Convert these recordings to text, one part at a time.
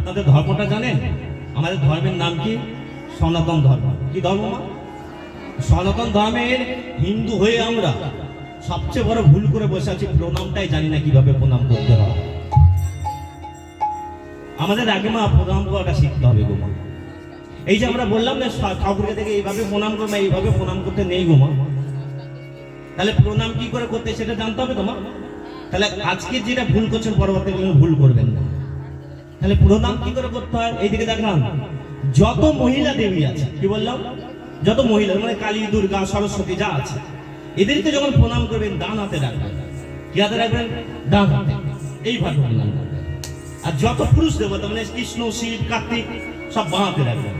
আপনাদের ধর্মটা জানেন? আমাদের ধর্মের নাম কি? সনাতন ধর্ম। কি ধর্ম? সনাতন ধর্মের হিন্দু হয়ে আমরা সবচেয়ে বড় ভুল করে বসে আছি, প্রণামটাই জানি না কিভাবে প্রণাম করতে হয়। আমাদের আগে মা প্রণাম করাটা শিখতে হবে গো মা। এই যে আমরা বললাম না ঠাকুরকে দেখে এইভাবে প্রণাম করবো, এইভাবে প্রণাম করতে নেই গো মা। তাহলে প্রণাম কি করে করতে সেটা জানতে হবে তোমার। তাহলে আজকে যেটা ভুল করছেন পরবর্তী ভুল করবেন না। তাহলে প্রণাম কি করে করতে হয়? এইদিকে দেখান, যত মহিলা দেবী আছে, কি বললাম, যত মহিলা মানে কালী, দুর্গা, সরস্বতী যা আছে, এদেরকে যখন প্রণাম করবেন ডান হাতে রাখবেন। কি হাতে রাখবেন? ডান হাতে। এইভাবে প্রণাম করবেন। আর যত পুরুষ দেবতা মানে কৃষ্ণ, শিব, কার্তিক সব বাঁ হাতে রাখবেন।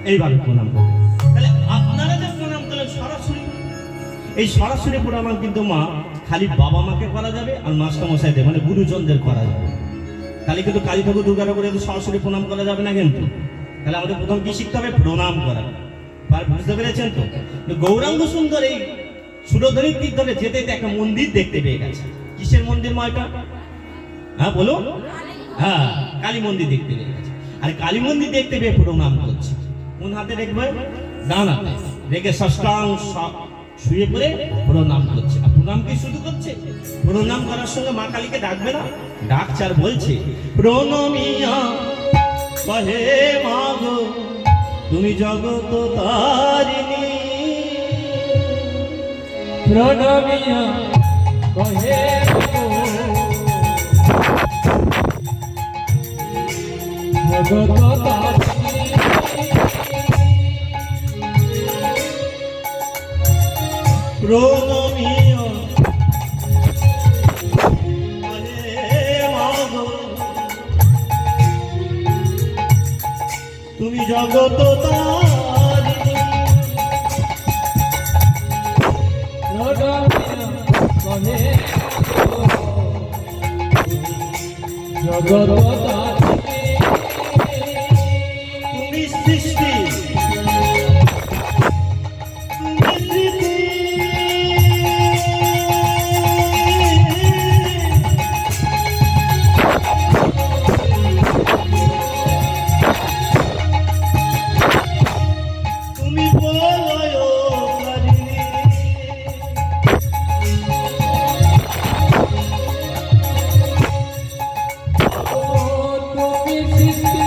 এইভাবে প্রণাম করবেন। তাহলে আপনারা যে প্রণাম করলেন সরাসরি, এই সরাসরি প্রণাম কিন্তু মা খালি বাবা মাকে করা যাবে আর মাস্টার মশাইদের মানে গুরুজনদের করা যাবে। তাহলে কিন্তু কালী ঠাকুর, দুর্গা ঠাকুর সরাসরি প্রণাম করা যাবে না কিন্তু। তাহলে আমাদের প্রথম কি শিখতে হবে? প্রণাম করা। বুঝতে পেরেছেন তো? গৌরাঙ্গ সুন্দর এই সুরধরির তীর ধরে যেতে একটা মন্দির দেখতে পেয়ে গেছে। কিসের মন্দির মা এটা? হ্যাঁ বলো। হ্যাঁ, কালী মন্দির দেখতে পেয়ে গেছে। আর কালী মন্দির দেখতে পেয়ে প্রণাম করছে। কোন হাতে দেখবে? ডান হাতে রেখে ষষ্ঠাং শুয়ে পড়ে প্রণাম করছে। আর প্রণাম কি শুধু করছে? প্রণাম করার সঙ্গে মা কালীকে ডাকবে না, ডাকছে আর বলছে প্রণমিয়া কহে মাগো তুমি জগত তারিণী। প্রণমিয়া কহে জগত তারিণী। প্রণমিয়া কহে মাগো তুমি জগত তারিণী। জগত তুমি সৃষ্টি, তুমি স্মৃতি, তুমি প্রলয়কারিণী। তুমি সৃষ্টি,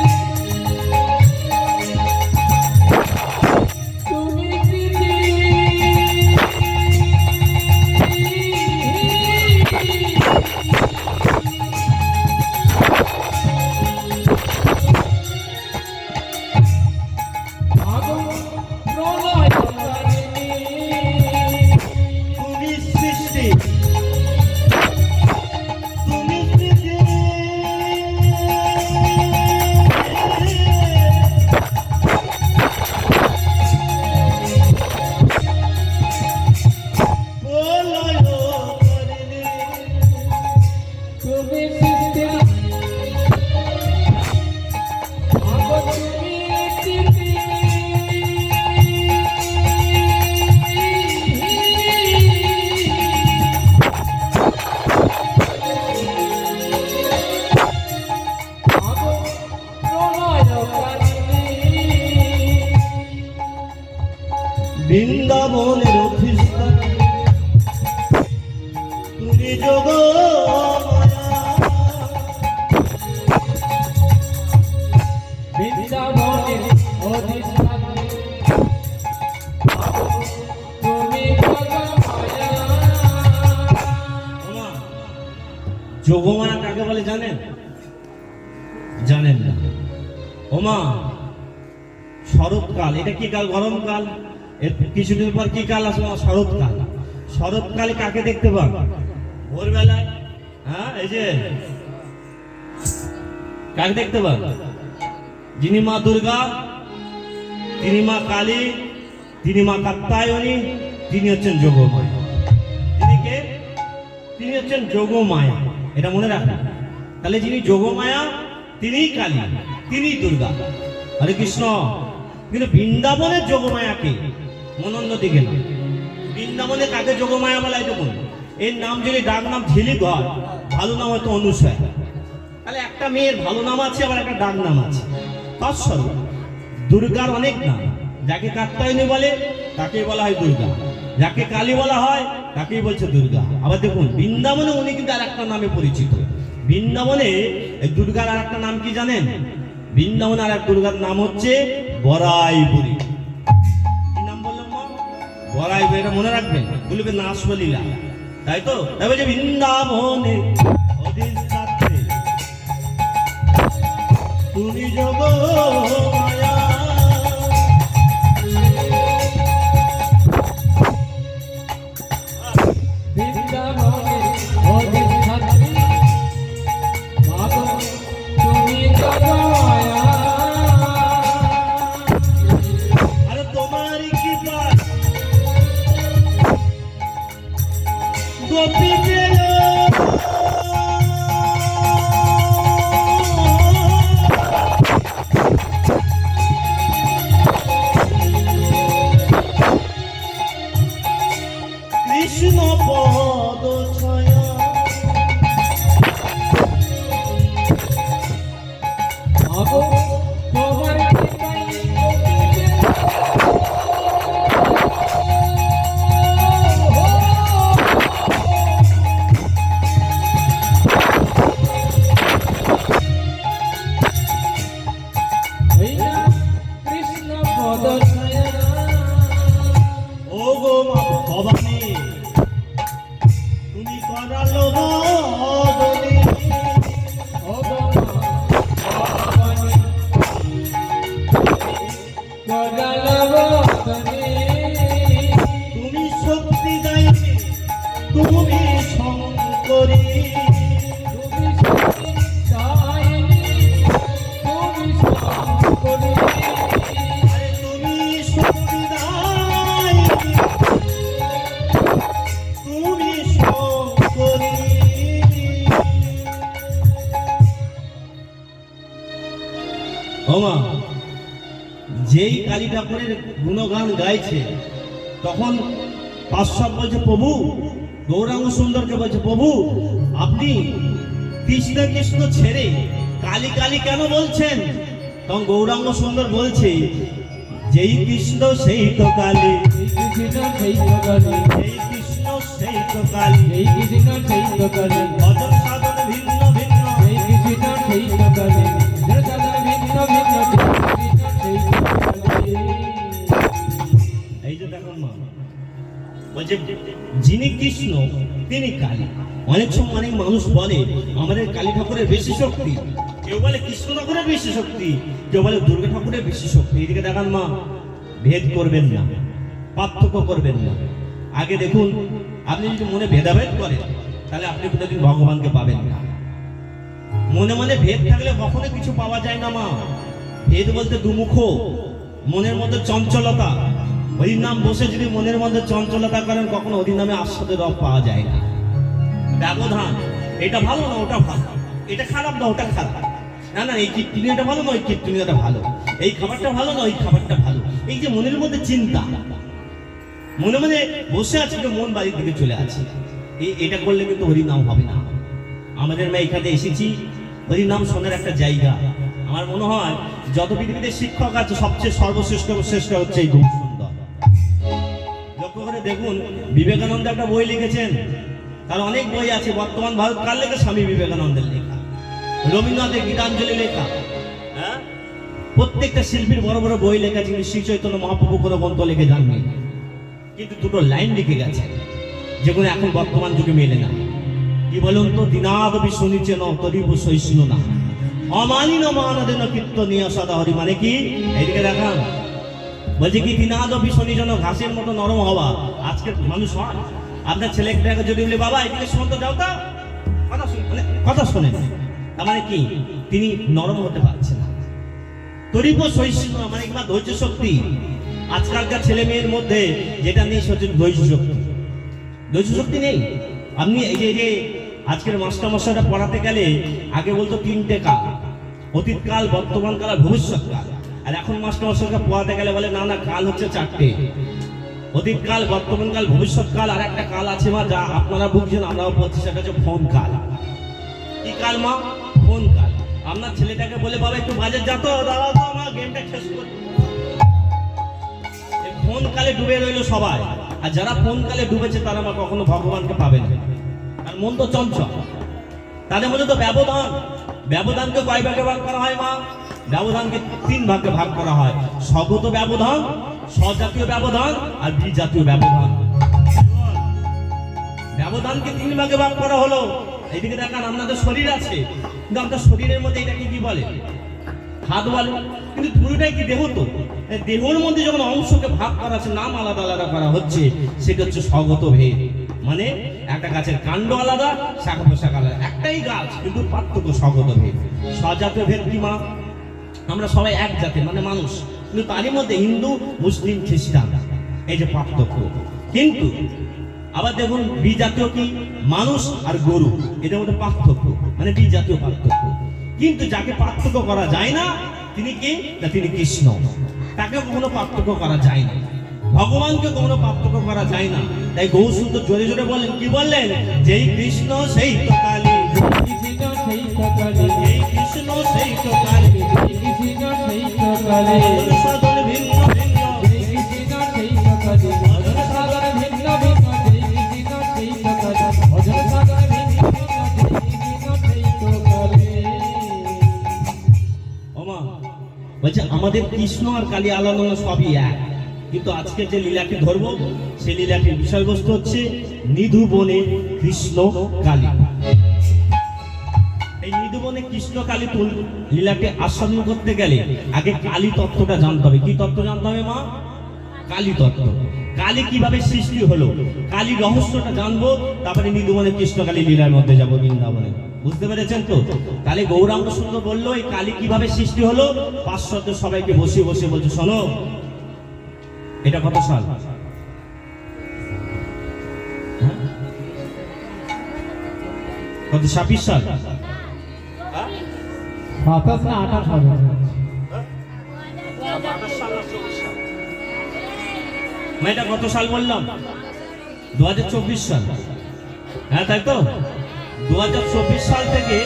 তুমি স্মৃতি, প্রলয়কারিণী। তুমি সৃষ্টি আগো তুমি স্থিতি। আগো প্রলয়কারিণী। বৃন্দাবনের অধিষ্ঠান তুমি যোগমায়া। বৃন্দাবনের অধিষ্ঠাত্রী তুমি যোগমায়া। ওমা, যোগমায়া কাকে বলে জানেন? জানেন না? ওমা, শরৎকাল, এটা কি কাল? গরমকাল। এর কিছুদিন পর কি কাল আসবে? শরৎকাল। শরৎকালে কাকে দেখতে পান? ভোরবেলায়। হ্যাঁ, এই যে কাকে দেখতে পান? যিনি মা দুর্গা, তিনি মা কালী, তিনি মা কাত্যায়নী, তিনি হচ্ছেন যোগমায়া। তিনি কে? তিনি হচ্ছেন যোগমায়া। এটা মনে রাখবেন। তাহলে যিনি যোগমায়া তিনিই কালী, তিনিই দুর্গা। হরে কৃষ্ণ। কিন্তু বৃন্দাবনের যোগমায়াকে মনন্দ দিকে না। বৃন্দাবনে কাকে যোগমায়া বলা? এটা বলুন। এর নাম যদি ডাক নাম ঝিলিক হয়, ভালো নাম হয়তো অনুসয়া। তাহলে একটা মেয়ের ভালো নাম আছে, আবার একটা ডাক নাম আছে। তৎস্বরূপ দুর্গার অনেক নাম। যাকে কাত্যায়নী বলে তাকেই বলা হয় দুর্গা, যাকে কালী বলা হয় তাকেই বলছে দুর্গা। আবার দেখুন বৃন্দাবনে উনি কিন্তু আর একটা নামে পরিচিত। বৃন্দাবনে এই দুর্গার আর একটা নাম কি জানেন? বৃন্দাবনে আর এক দুর্গার নাম হচ্ছে বরাইপুরী। কি নাম বললাম মা? বরাইপুরী। এটা মনে রাখবেন, বলবে না আসলীলা, তাই তো? তাই বলছে বৃন্দাবনে অধিষ্ঠাত্রী তুমি যোগ মায়া। বৃন্দাবনের অধিষ্ঠাত্রী মাগো তুমি জগমায়া। আরে তোমার কৃপা গোপী পেল কৃষ্ণ পদ ছায়া। মাগো তোমার কৃপায় গোপী পেল। এই না কৃষ্ণ পদ ছায়া। ও গো মা ভবানী তুমি করালো বদনী। ও গো মা ভবানী গদালবদনী। তুমি শক্তি দাইনি তুমি শঙ্করী। তুমি শক্তি দায়িনী তুমি শঙ্করী। আরে তুমি শক্তি দাইনি তুমি শঙ্করী। ওমা যেই কালী ঠাকুরের গুণগান গাইছে তখন পার্শ্বদ বলছে প্রভু, গৌরাঙ্গ সুন্দরকে বলছে প্রভু আপনি কৃষ্ণ কৃষ্ণ ছেড়ে কালী কালী কেন বলছেন? তখন গৌরাঙ্গ সুন্দর বলছে যেই কৃষ্ণ সেই তো কালী, এই কৃষ্ণ সেই তো কালী। যেই কৃষ্ণ সেই তো কালী। এই কৃষ্ণ সেই তো কালী। ভজন সাধন ভিন্ন ভিন্ন। এই কৃষ্ণ সেই তো কালী। জড়সাধন ভিন্ন ভিন্ন। কৃষ্ণ সেই তো কালী। এই যে দেখুন মা বলছে যিনি কৃষ্ণ তিনি কালী। অনেক সময় অনেক মানুষ বলে আমাদের কালী ঠাকুরের বেশি শক্তি, কেউ বলে কৃষ্ণ ঠাকুরের বেশি শক্তি, কেউ বলে দুর্গা ঠাকুরের বেশি শক্তি। এদিকে দেখান মা, ভেদ করবেন না, পার্থক্য করবেন না। আগে দেখুন আপনি যদি মনে ভেদাভেদ করেন তাহলে আপনি কোনোদিন ভগবানকে পাবেন না। মনে মনে ভেদ থাকলে কখনো কিছু পাওয়া যায় না মা। ভেদ বলতে দুমুখ, মনের মধ্যে চঞ্চলতা। ওই নাম বসে যদি মনের মধ্যে চঞ্চলতা করেন কখনো ওই নামে আস্বাদের রব পাওয়া যায় না। ব্যবধান, এটা ভালো না ওটা ভালো, এটা খারাপ না ওটা খারাপ, না না এই কীর্তনীয়টা ভালো না ওই কীর্তনীয়টা ভালো, এই খাবারটা ভালো না ওই খাবারটা ভালো। এই যে মনের মধ্যে চিন্তা, মনে মনে বসে আছে কিন্তু মন বাড়ির দিকে চলে আছে, এটা করলে কিন্তু হরিনাম হবে না। আমাদের মেয়ে এখানে এসেছি, হরিনাম শোনার একটা জায়গা। আমার মনে হয় যত পৃথিবীতে শিক্ষক আছে সবচেয়ে সর্বশ্রেষ্ঠ শ্রেষ্ঠ হচ্ছে এই গৌর সুন্দর। লক্ষ্য করে দেখুন বিবেকানন্দ একটা বই লিখেছেন, তার অনেক বই আছে। বর্তমান ভারত কার লেখা? স্বামী বিবেকানন্দের লেখা, রবীন্দ্রনাথের গীতাঞ্জলি লেখা। হ্যাঁ, প্রত্যেকটা শিল্পীর বড় বড় বই লেখা, কিন্তু শ্রী চৈতন্য মহাপ্রভু কোনো গ্রন্থ লিখে যাননি, কিন্তু দুটো লাইন লিখে গেছে যেগুলো এখন বর্তমান যুগে মেলে না। কি বলুন তো? দিনাদবি শুনিছে ন তরিব সহিষ্ণু না, অমানিন মানদেন কীর্তনীয় সদা হরি। মানে কি? এইদিকে দেখান, বলছে কি দিনাদবি শুনিছে ন, ঘাসের মতো নরম হওয়া। আজকের মানুষ হয়, আপনার ছেলেটাকে যদি বলে বাবা এদিকে শুনতে যাও তা কথা শোনেন, তার মানে কি তিনি নরম হতে পারছে না। তরিব সহিষ্ণু মানে কি? ধৈর্য শক্তি। আজকালকার ছেলে মেয়ের মধ্যে যেটা নেই সেটা ধৈর্য শক্তি। ধৈর্য শক্তি নেই। আপনি এই যে আজকের মাস্টারমশাইরা পড়াতে গেলে আগে বলতো 3টে কাল, অতীতকাল, বর্তমান কাল আর ভবিষ্যৎ কাল। আর এখন মাস্টারমশাইকে পড়াতে গেলে বলে না না কাল হচ্ছে 4টে, অতীতকাল, বর্তমান কাল, ভবিষ্যৎ কাল, আর একটা কাল আছে মা যা আপনারা বুঝছেন আমরাও বলছি, সেটা হচ্ছে ফোন কাল। কি কাল মা? ফোন কাল। আপনার ছেলেটাকে বলে বাবা একটু বাজার যা তো, দাঁড়াও তো আমার গেমটা শেষ করি। এই ফোন কালে ডুবে রইল সবাই, আর যারা ফোন কালে ডুবেছে তারা আমার কখনো ভগবানকে পাবে না। আর মন তো চঞ্চল, তাদের মধ্যে তো ব্যবধান। ব্যবধানকে কয় ভাগে ভাগ করা হয় মা? ব্যবধানকে 3 ভাগে ভাগ করা হয়: স্বগত ব্যবধান, স্বজাতীয় ব্যবধান আর বিজাতীয় ব্যবধান। ব্যবধানকে 3 ভাগে ভাগ করা হলো। এইদিকে দেখান, আপনাদের শরীর আছে, কিন্তু আপনার শরীরের মধ্যে এটাকে কি বলে? হাত বলে। কিন্তু পুরোটাই কি দেহ? তো এই দেহের মধ্যে যখন অংশকে ভাগ করা আছে, নাম আলাদা আলাদা করা হচ্ছে, সেটা হচ্ছে স্বগত ভেদ। মানে একটা গাছের কাণ্ড আলাদা, শাখা প্রশাখা আলাদা, একটাই গাছ কিন্তু পার্থক্য স্বগত ভেদ। স্বজাতীয় ভেদ কি মা? আমরা সবাই এক জাতের মানে মানুষ, কিন্তু তারই মধ্যে হিন্দু, মুসলিম, খ্রিস্টান, এই যে পার্থক্য। কিন্তু আবার দেখুন বিজাতীয় কি? মানুষ আর গরু, এদের মধ্যে পার্থক্য, মানে বিজাতীয় পার্থক্য। কিন্তু যাকে পার্থক্য করা যায় না তিনি কি? না তিনি কৃষ্ণ। তাকে কখনো পার্থক্য করা যায় না, ভগবানকে কখনো পার্থক্য করা যায় না। তাই গৌর সুন্দর জোরে জোরে বলেন, কি বললেন? যেই কৃষ্ণ সেই তো কালী, কৃষ্ণ সেই সকালে, যেই কৃষ্ণ সেই তো কালী, কৃষ্ণ সেই সকালে, সাধন ভিন্ন ভিন্ন, কৃষ্ণ সেই সকালে, অজন সাগর ভিন্ন ভিন্ন, কৃষ্ণ সেই সকালে, অজন সাগর ভিন্ন ভিন্ন, কৃষ্ণ সেই সকালে। ওমা বলছে আমাদের কৃষ্ণ আর কালী আলাদা না, সবই এক। কিন্তু আজকে যে লীলাটি ধরবো, সেই লীলাটির বিষয়বস্তু হচ্ছে নিধুবনে কৃষ্ণ কালী। এই নিধুবনে কৃষ্ণ কালী লীলাকে আস্বাদন করতে গেলে আগে কালী তত্ত্বটা জানতে হবে। কি তত্ত্ব জানতে হবে মা? কালী তত্ত্ব। কালী কিভাবে সৃষ্টি হলো, কালী রহস্যটা জানবো, তারপরে নিধুবনে কৃষ্ণ কালী লীলার মধ্যে যাবো, বৃন্দাবনে। বুঝতে পেরেছেন তো? তাহলে গৌরাঙ্গ সুন্দর বললো এই কালী কিভাবে সৃষ্টি হলো। পাশ্চাত্য সবাইকে বসে বসে বলছে, শোনো এটা কত সাল? কত? 26 সাল? 27 না 28 হবে। এটা কত সাল বললাম? 2024 সাল। হ্যাঁ তাই তো, 2024 সাল থেকে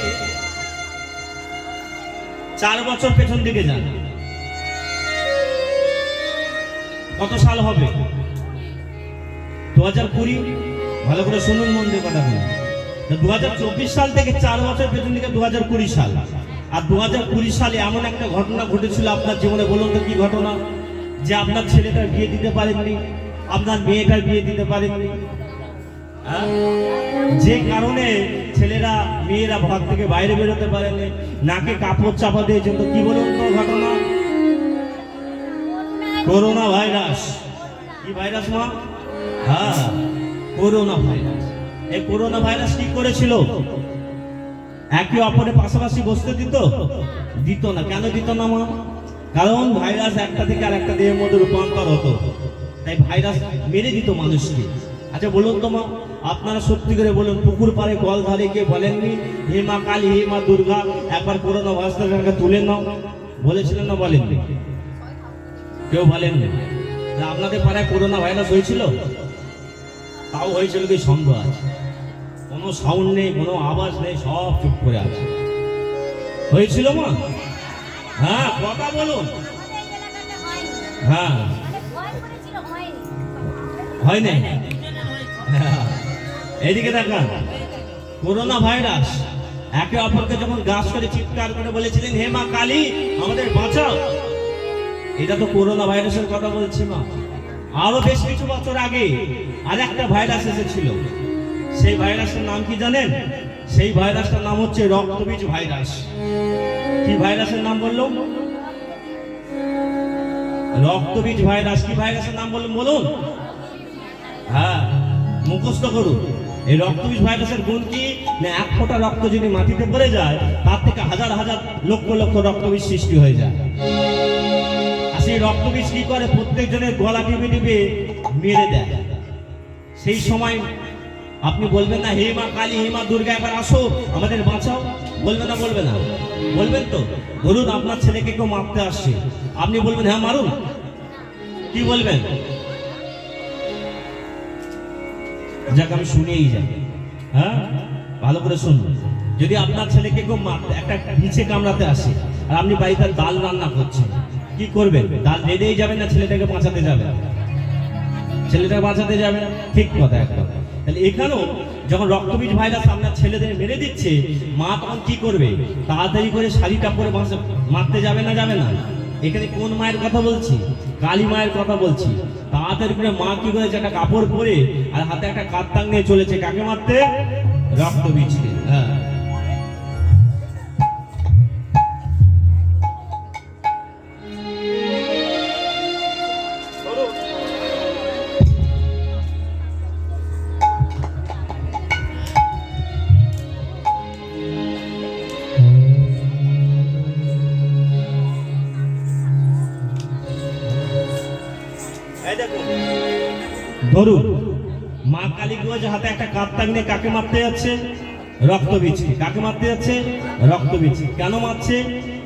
4 বছর পেছন দিকে যান, কত সাল হবে? 2020। ভালো করে শুনুন, মন দিয়ে কথা বলুন। 2024 সাল থেকে 4 বছর পেছন দিকে 2020 সাল। আর 2020 সালে এমন একটা ঘটনা ঘটেছিল আপনার জীবনে, বলুন তো কি ঘটনা? যে আপনার ছেলেটার বিয়ে দিতে পারেননি, আপনার মেয়েটার বিয়ে দিতে পারেননি। যে কারণে ছেলেরা মেয়েরা ঘর থেকে বাইরে বেরোতে পারেনি, নাকে কাপড় চাপা দিয়েছেন। তো কি বলুন তো ঘটনা? Corona virus. কি ভাইরাস মা? হ্যাঁ, করোনা ভাইরাস। এই করোনা ভাইরাস কি করেছিল? একে অপরের পাশাপাশি বসতে দিত? দিত না। কেন দিত না মা? কারণ ভাইরাস একটা থেকে আর একটা দেহের মধ্যে রূপান্তর হতো, তাই ভাইরাস মেরে দিত মানুষকে। আচ্ছা বলুন তো মা, আপনারা সত্যি করে বলুন, পুকুর পাড়ে কল ধারে কে বলেননি হে মা কালী, হে মা দুর্গা, একবার করোনা ভাইরাসটাকে তুলে নাও? বলেছিলেন না বলেননি? কেউ বলেননি? আপনাদের পাড়ায় করোনা ভাইরাস হয়েছিল? তাও হয়েছিল কি সন্দেহ আছে? কোনো সাউন্ড নেই, কোনো আওয়াজ নেই, সব চুপ করে আছে। হয়েছিল মা? হ্যাঁ কথা বলুন। হ্যাঁ হয় নাই? এদিকে দেখান, করোনা ভাইরাস একে অপরকে যখন গাছ করে চিৎকার করে বলেছিলেন হে মা কালী আমাদের বাঁচাও, এটা তো করোনা ভাইরাসের কথা বলছি মা। আরো বেশ কিছু বছর আগে আর একটা ভাইরাস এসেছিল। সেই ভাইরাসের নাম কি জানেন? সেই ভাইরাসটার নাম হচ্ছে রক্তবীজ ভাইরাস। কি ভাইরাসের নাম বললো? রক্তবীজ ভাইরাস। কি ভাইরাসের নাম বললেন বলুন? হ্যাঁ মুখস্থ করুন। এই রক্তবীজ ভাইরাসের গুণ কি? না এক ফোঁটা রক্ত যদি মাটিতে পড়ে যায়, তার থেকে হাজার হাজার লক্ষ লক্ষ রক্তবীজ সৃষ্টি হয়ে যায়। আর সেই রক্তবীজ কি করে? প্রত্যেকজনের গলা টিপে টিপে মেরে দেয়। সেই সময় আপনি বলবেন না হে মা কালী, হে মা দুর্গা এবার আসো আমাদের বাঁচাও? বলবেন না? বলবে না? বলবেন তো? ধরুন আপনার ছেলেকে কেউ মারতে আসছে, আপনি বলবেন হ্যাঁ মারুন? কি বলবেন? যাক আমি শুনেই যাই। হ্যাঁ ভালো করে শুনুন। যদি আপনার ছেলেকে কেউ একটা নিচে কামড়াতে আসে আর আপনি বাড়িতে ডাল রান্না করছেন, কি করবেন? ডাল রেঁধেই যাবেন না ছেলেটাকে বাঁচাতে যাবেন? ছেলেটাকে বাঁচাতে যাবেন, ঠিক কথা একদম। তাহলে এখানেও যখন রক্তবীজ ভাইরাস আপনার ছেলেদের মেরে দিচ্ছে, মা তখন কি করবে? তাড়াতাড়ি করে শাড়িটা পরে মারতে যাবে না, যাবে না? এখানে কোন মায়ের কথা বলছি? কালী মায়ের কথা বলছি। তাড়াতাড়ি করে মা কি করেছে? একটা কাপড় পরে আর হাতে একটা কাত্তাং নিয়ে চলেছে, কাকে মারতে? রক্তবীজকে। হ্যাঁ, ধরুন মা কালী গজ হাতে একটা কাত্তাং নিয়ে কাকে মারতে যাচ্ছে? রক্তবীজকে। কাকে মারতে যাচ্ছে? রক্তবীজ। কেন মারছে?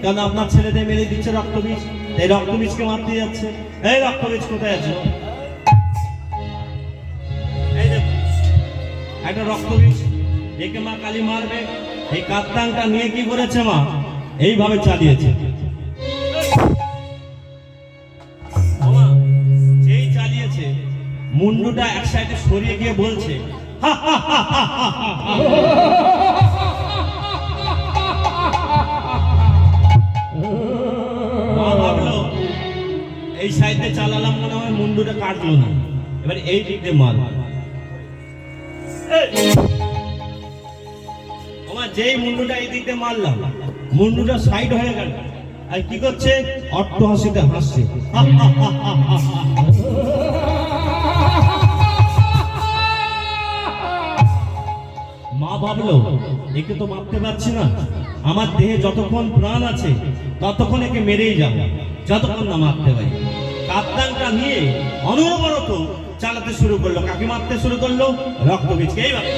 কারণ আপনার ছেলেদের মেরে দিচ্ছে রক্তবীজ, এই রক্তবীজকে মারতে যাচ্ছে। এই রক্তবীজ কোথায় আছে? এই দেখুন একটা রক্তবীজ, একে মা কালী মারবে। এই কাত্তাংটা নিয়ে কি করেছে মা? এইভাবে চালিয়েছে। যেই চালিয়েছে, মুন্ডুটা এক সাইডে সরিয়ে গিয়ে বলছে, হা হা হা হা হা হা। মা ভাবলো এই সাইডে চালালাম মনে হয় মুন্ডুটা কাটলো না, এবার এই দিক দিয়ে মার। আমার যেই মুন্ডুটা এই দিক দিয়ে মারলাম, মুন্ডুটা সাইড হয়ে গেল। আর কি করছে? অট্ট হাসিতে হাসছে। মা ভাবলো একে তো মারতে পারছি না, আমার দেহে যতক্ষণ প্রাণ আছে ততক্ষণ একে মেরেই যাবো, যতক্ষণ না মারতে পারি। কাত্তাংটা নিয়ে অনবরত চালাতে শুরু করলো। কাকে মারতে শুরু করলো? রক্তবীজকে। এইভাবে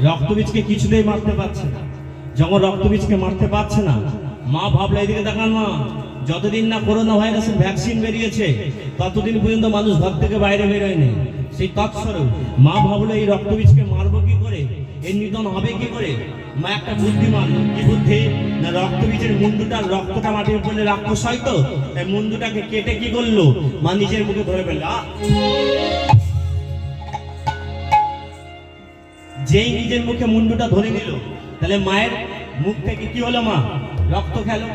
রক্তবীজকে কিছুতেই মারতে পারছে না। যখন রক্তবীজকে মারতে পারছে না, মা ভাবলো এদিকে দেখান মা, যতদিন না করোনা ভাইরাসের ভ্যাকসিন বেরিয়েছে ততদিন পর্যন্ত মানুষ ঘর থেকে বাইরে বেরোয়নি। সেই তৎস্বরূপ মা ভাবলো এই রক্তবীজকে মারবো কি করে, এর নিধন হবে কি করে। মা একটা বুদ্ধি মারলো। কি বুদ্ধি? না, রক্তবীজের মুন্ডুটার রক্তটা মাটির উপরে রাক্ষস হয়তো, তাই মুন্ডুটাকে কেটে কি করলো? মা নিজের মুখে ধরে ফেললো। যেই নিজের মুখে মুন্ডুটা ধরে নিল, তাহলে মায়ের মুখ থেকে কি হলো? মা রক্ত খেলো।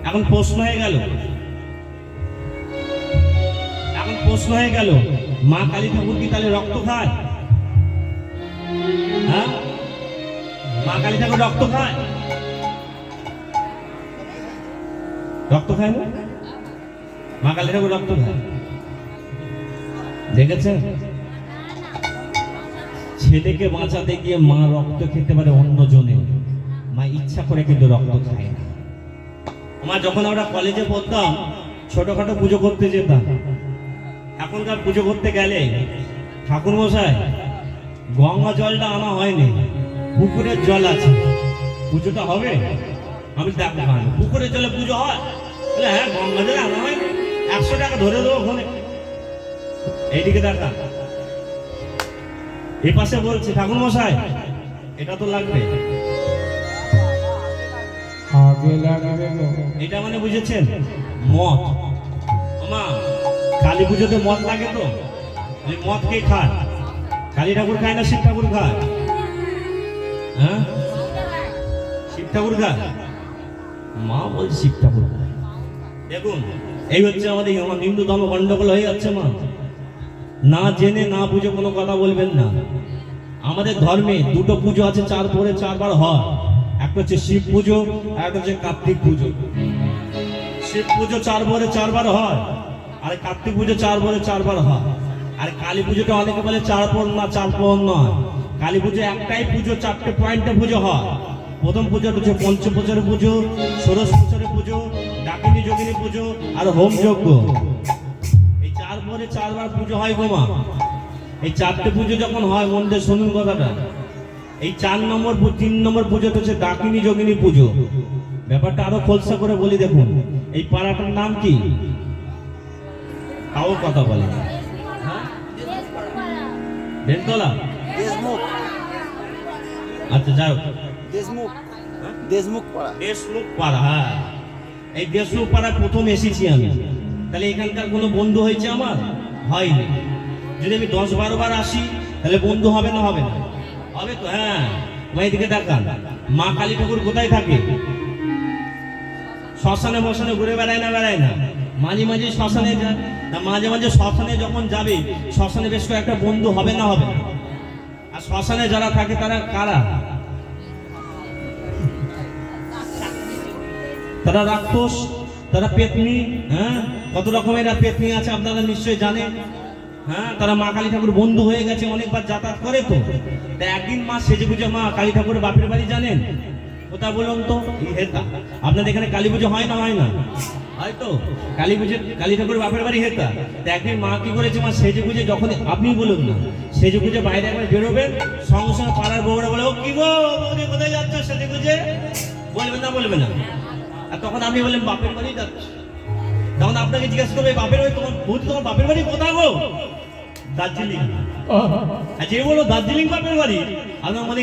এখন প্রশ্ন হয়ে গেল, মা কালী ঠাকুর কি তাহলে রক্ত খায়? হ্যাঁ, মা কালী ঠাকুর রক্ত খায়? রক্ত খায় না? মা কালী ঠাকুর রক্ত খায়? দেখেছেন? ছেলেকে বাঁচাতে গিয়ে মা রক্ত খেতে পারে অন্য জনে, মা ইচ্ছা করে কিন্তু রক্ত খায় না। মা যখন আমরা কলেজে পড়তাম, ছোটখাটো পুজো করতে যেতাম। এখনকার পুজো করতে গেলে ঠাকুর মশাই গঙ্গা জলটা আনা হয়নি, পুকুরের জল আছে, পুজোটা হবে? আমি দেখো পুকুরের জলে পুজো হয়? হ্যাঁ, গঙ্গা জলে আনা হয়, 100 টাকা ধরে দেবো ওখানে। এইদিকে দেখা, এ পাশে বলছে ঠাকুর মশাই এটা তো লাগবে। এটা মানে বুঝেছেন? মদ। মা কালী পুজোতে মদ লাগে তো, মদ কে খায়? কালী ঠাকুর খায় না শিব ঠাকুর খায়? হ্যাঁ, শিব ঠাকুর খায়। মা বলছে শিব ঠাকুর খায়। দেখুন, এই হচ্ছে আমাদের হিন্দু ধর্ম গন্ডগোল হয়ে যাচ্ছে। মা না জেনে না বুঝে কোনো কথা বলবেন না। আমাদের ধর্মে দুটো পুজো আছে, 4 পরে 4 বার হয়। একটা হচ্ছে শিব পুজো, আর একটা হচ্ছে কার্তিক পুজো। শিব পুজো 4 পরে 4 বার হয়, আর কার্তিক পুজো 4 পরে 4 বার হয়। আর কালী পুজোটা অনেকে বলে 4 পর না, 4 পর নয়। কালী পুজো একটাই পুজো, 4টে পয়েন্টে পুজো হয়। প্রথম পুজোটা হচ্ছে পঞ্চপ্রচারের পুজো, ষোড়শ প্রচারের পুজো, ডাকিনী যোগিনী পুজো, আর হোম যজ্ঞ। এই 4 পরে 4 বার পুজো হয় গো মা। এই 4টে পুজো যখন হয়, মন দিয়ে শুনুন কথাটা, এই 4 নম্বর 3 নম্বর পুজোটা হচ্ছে ডাকিনী যোগিনী পুজো। ব্যাপারটা আরো খোলসা করে বলি, দেখুন এই পাড়াটার নাম কি? তাও কথা বলে হ্যাঁ, বেলতলা। দেশমুখ আচ্ছা যাই হোক, দেশমুখ দেশমুখ পাড়া। দেশমুখ পাড়া। হ্যাঁ, এই দেশমুখ পাড়ায় প্রথম এসেছি আমি। তাহলে এখানকার কোনো বন্ধু হয়েছে আমার? হয়নি। যদি আমি 10-12 বার আসি তাহলে বন্ধু হবে না হবে না? হবে তো। হ্যাঁ, এদিকে দেখান, মা কালী ঠাকুর কোথায় থাকে? শ্মশানে মশানে ঘুরে বেড়ায় না বেড়ায় না? মাঝে মাঝে শ্মশানে যায়। তা মাঝে মাঝে শ্মশানে যখন যাবে, শ্মশানে বেশ কয়েকটা বন্ধু হবে না হবে না? আর শ্মশানে যারা থাকে তারা কারা? তারা রাক্ষস, তারা পেতনি। হ্যাঁ, কত রকমের পেতনি আছে আপনারা নিশ্চয়ই জানেন। হ্যাঁ, তারা মা কালী ঠাকুর বন্ধু হয়ে গেছে, অনেকবার যাতায়াত করে। তো তা একদিন মা সেজে গুজে মা কালী ঠাকুরের বাপের বাড়ি জানেন কোথা বলুন তো? এই হেতা। আপনাদের এখানে কালী পুজো হয় না হয় না? হয়তো কালী পুজো, কালী ঠাকুরের বাপের বাড়ি হেতা। তা একদিন মা কি করেছে, মা সেজে গুজে, যখন আপনি বলুন না, সেজে গুজে বাইরে একবার বেরোবেন, সঙ্গে সঙ্গে পাড়ার বউরা বলে, ও কি গো বৌদি কোথায় যাচ্ছ সেজে গুজে? বলবে না বলবে না? আর তখন আমি বললাম বাপের বাড়ি যাচ্ছি। তখন আপনাকে জিজ্ঞাসা করবে বাপের বাড়ি, তোমার বৌদি তোমার বাপের বাড়ি কোথায় গো? দার্জিলিং। আর যে বলো দার্জিলিং বাপের বাড়ি, আপনার মনে